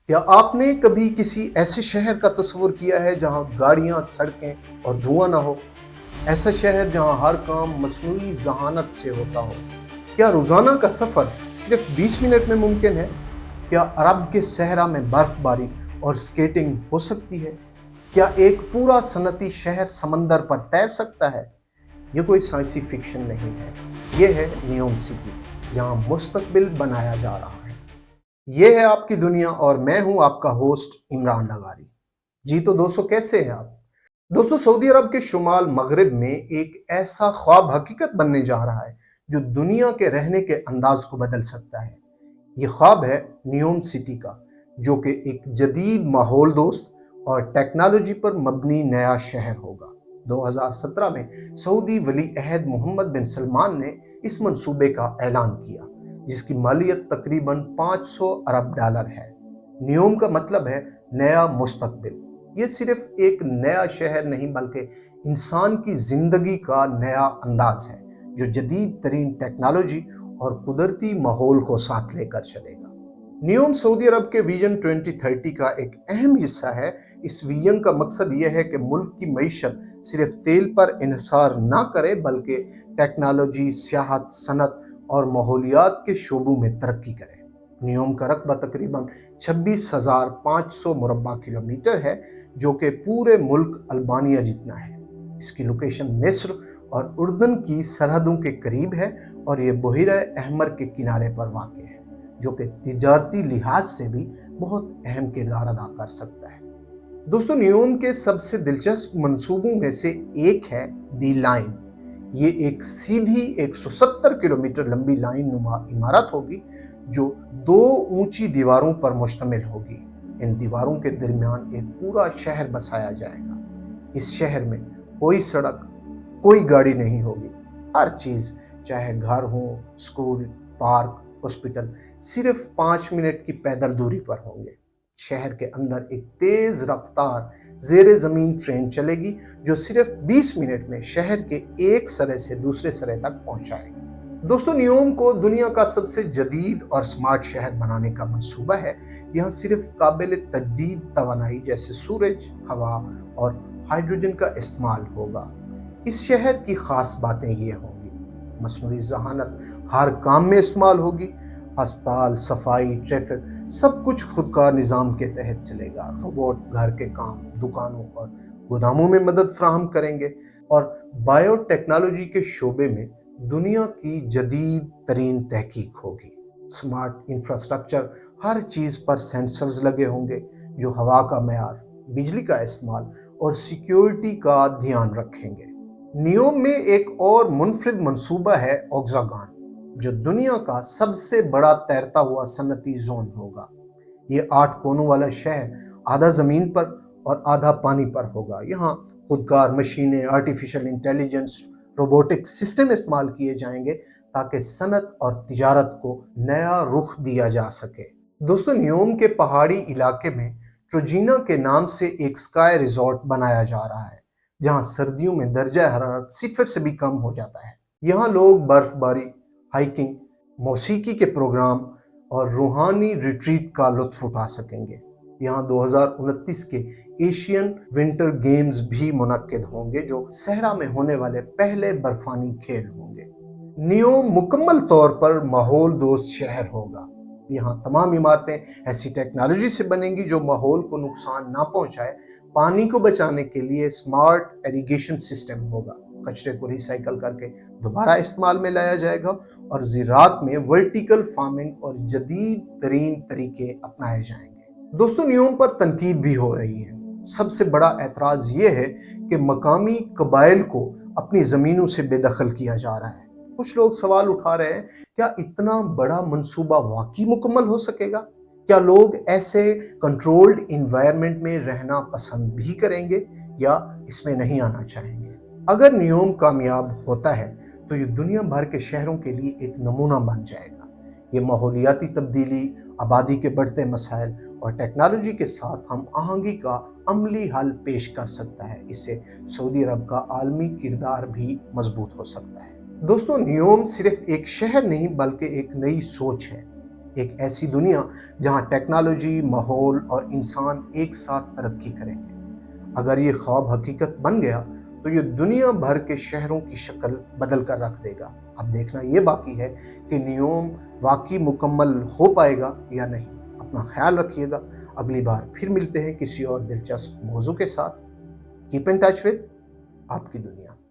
کیا آپ نے کبھی کسی ایسے شہر کا تصور کیا ہے جہاں گاڑیاں، سڑکیں اور دھواں نہ ہو؟ ایسا شہر جہاں ہر کام مصنوعی ذہانت سے ہوتا ہو؟ کیا روزانہ کا سفر صرف 20 منٹ میں ممکن ہے؟ کیا عرب کے صحرا میں برف باری اور سکیٹنگ ہو سکتی ہے؟ کیا ایک پورا صنعتی شہر سمندر پر تیر سکتا ہے؟ یہ کوئی سائنسی فکشن نہیں ہے، یہ ہے نیوم سٹی، جہاں مستقبل بنایا جا رہا ہے۔ یہ ہے آپ کی دنیا اور میں ہوں آپ کا ہوسٹ عمران لغاری۔ جی تو دوستو، کیسے ہیں آپ؟ دوستو، سعودی عرب کے شمال مغرب میں ایک ایسا خواب حقیقت بننے جا رہا ہے جو دنیا کے رہنے کے انداز کو بدل سکتا ہے۔ یہ خواب ہے نیوم سٹی کا، جو کہ ایک جدید ماحول دوست اور ٹیکنالوجی پر مبنی نیا شہر ہوگا۔ 2017 میں سعودی ولی عہد محمد بن سلمان نے اس منصوبے کا اعلان کیا، جس کی مالیت تقریباً 500 ارب ڈالر ہے۔ نیوم کا مطلب ہے نیا مستقبل۔ یہ صرف ایک نیا شہر نہیں بلکہ انسان کی زندگی کا نیا انداز ہے، جو جدید ترین ٹیکنالوجی اور قدرتی ماحول کو ساتھ لے کر چلے گا۔ نیوم سعودی عرب کے ویژن 2030 کا ایک اہم حصہ ہے۔ اس ویژن کا مقصد یہ ہے کہ ملک کی معیشت صرف تیل پر انحصار نہ کرے بلکہ ٹیکنالوجی، سیاحت، صنعت اور ماحولیات کے شعبوں میں ترقی کرے۔ نیوم کا رقبہ تقریباً 26,500 مربع کلومیٹر ہے، جو کہ پورے ملک البانیہ جتنا ہے۔ اس کی لوکیشن مصر اور اردن کی سرحدوں کے قریب ہے اور یہ بحیرہ احمر کے کنارے پر واقع ہے، جو کہ تجارتی لحاظ سے بھی بہت اہم کردار ادا کر سکتا ہے۔ دوستو، نیوم کے سب سے دلچسپ منصوبوں میں سے ایک ہے دی لائن۔ یہ ایک سیدھی 170 کلومیٹر لمبی لائن نما عمارت ہوگی جو 2 اونچی دیواروں پر مشتمل ہوگی۔ ان دیواروں کے درمیان ایک پورا شہر بسایا جائے گا۔ اس شہر میں کوئی سڑک، کوئی گاڑی نہیں ہوگی۔ ہر چیز، چاہے گھر ہو، اسکول، پارک، ہاسپٹل، صرف 5 منٹ کی پیدل دوری پر ہوں گے۔ شہر کے اندر ایک تیز رفتار زیر زمین ٹرین چلے گی جو صرف 20 منٹ میں شہر کے ایک سرے سے دوسرے سرے تک پہنچائے گی۔ دوستو، نیوم کو دنیا کا سب سے جدید اور سمارٹ شہر بنانے کا منصوبہ ہے۔ یہاں صرف قابل تجدید توانائی جیسے سورج، ہوا اور ہائیڈروجن کا استعمال ہوگا۔ اس شہر کی خاص باتیں یہ ہوں گی: مصنوعی ذہانت ہر کام میں استعمال ہوگی۔ ہسپتال، صفائی، ٹریفک، سب کچھ خود کار نظام کے تحت چلے گا۔ روبوٹ گھر کے کام، دکانوں اور گوداموں میں مدد فراہم کریں گے، اور بائیو ٹیکنالوجی کے شعبے میں دنیا کی جدید ترین تحقیق ہوگی۔ سمارٹ انفراسٹرکچر، ہر چیز پر سینسرز لگے ہوں گے جو ہوا کا معیار، بجلی کا استعمال اور سیکیورٹی کا دھیان رکھیں گے۔ نیوم میں ایک اور منفرد منصوبہ ہے اوکزاگان، جو دنیا کا سب سے بڑا تیرتا ہوا صنعتی زون ہوگا۔ یہ 8 کونوں والا شہر آدھا زمین پر اور آدھا پانی پر ہوگا۔ یہاں خودکار مشینیں، آرٹیفیشل انٹیلیجنس، روبوٹک سسٹم استعمال کیے جائیں گے تاکہ صنعت اور تجارت کو نیا رخ دیا جا سکے۔ دوستو، نیوم کے پہاڑی علاقے میں ٹروجینا کے نام سے ایک سکائی ریزورٹ بنایا جا رہا ہے، جہاں سردیوں میں درجہ حرارت 0 سے بھی کم ہو جاتا ہے۔ یہاں لوگ برف باری، ہائکنگ، موسیقی کے پروگرام اور روحانی ریٹریٹ کا لطف اٹھا سکیں گے۔ یہاں 2029 کے ایشین ونٹر گیمز بھی منعقد ہوں گے، جو صحرا میں ہونے والے پہلے برفانی کھیل ہوں گے۔ نیوم مکمل طور پر ماحول دوست شہر ہوگا۔ یہاں تمام عمارتیں ایسی ٹیکنالوجی سے بنیں گی جو ماحول کو نقصان نہ پہنچائے۔ پانی کو بچانے کے لیے سمارٹ ایریگیشن سسٹم ہوگا، کچرے کو ری سائیکل کر کے دوبارہ استعمال میں لایا جائے گا، اور زراعت میں ورٹیکل فارمنگ اور جدید ترین طریقے اپنائے جائیں گے۔ دوستو، نیوم پر تنقید بھی ہو رہی ہے۔ سب سے بڑا اعتراض یہ ہے کہ مقامی قبائل کو اپنی زمینوں سے بے دخل کیا جا رہا ہے۔ کچھ لوگ سوال اٹھا رہے ہیں، کیا اتنا بڑا منصوبہ واقعی مکمل ہو سکے گا؟ کیا لوگ ایسے کنٹرولڈ انوائرمنٹ میں رہنا پسند بھی کریں گے یا اس میں نہیں آنا چاہیں گے؟ اگر نیوم کامیاب ہوتا ہے تو یہ دنیا بھر کے شہروں کے لیے ایک نمونہ بن جائے گا۔ یہ ماحولیاتی تبدیلی، آبادی کے بڑھتے مسائل اور ٹیکنالوجی کے ساتھ ہم آہنگی کا عملی حل پیش کر سکتا ہے۔ اس سے سعودی عرب کا عالمی کردار بھی مضبوط ہو سکتا ہے۔ دوستو، نیوم صرف ایک شہر نہیں بلکہ ایک نئی سوچ ہے۔ ایک ایسی دنیا جہاں ٹیکنالوجی، ماحول اور انسان ایک ساتھ ترقی کریں گے۔ اگر یہ خواب حقیقت بن گیا تو یہ دنیا بھر کے شہروں کی شکل بدل کر رکھ دے گا۔ اب دیکھنا یہ باقی ہے کہ نیوم واقعی مکمل ہو پائے گا یا نہیں۔ اپنا خیال رکھیے گا، اگلی بار پھر ملتے ہیں کسی اور دلچسپ موضوع کے ساتھ۔ کیپ ان ٹچ وتھ آپ کی دنیا۔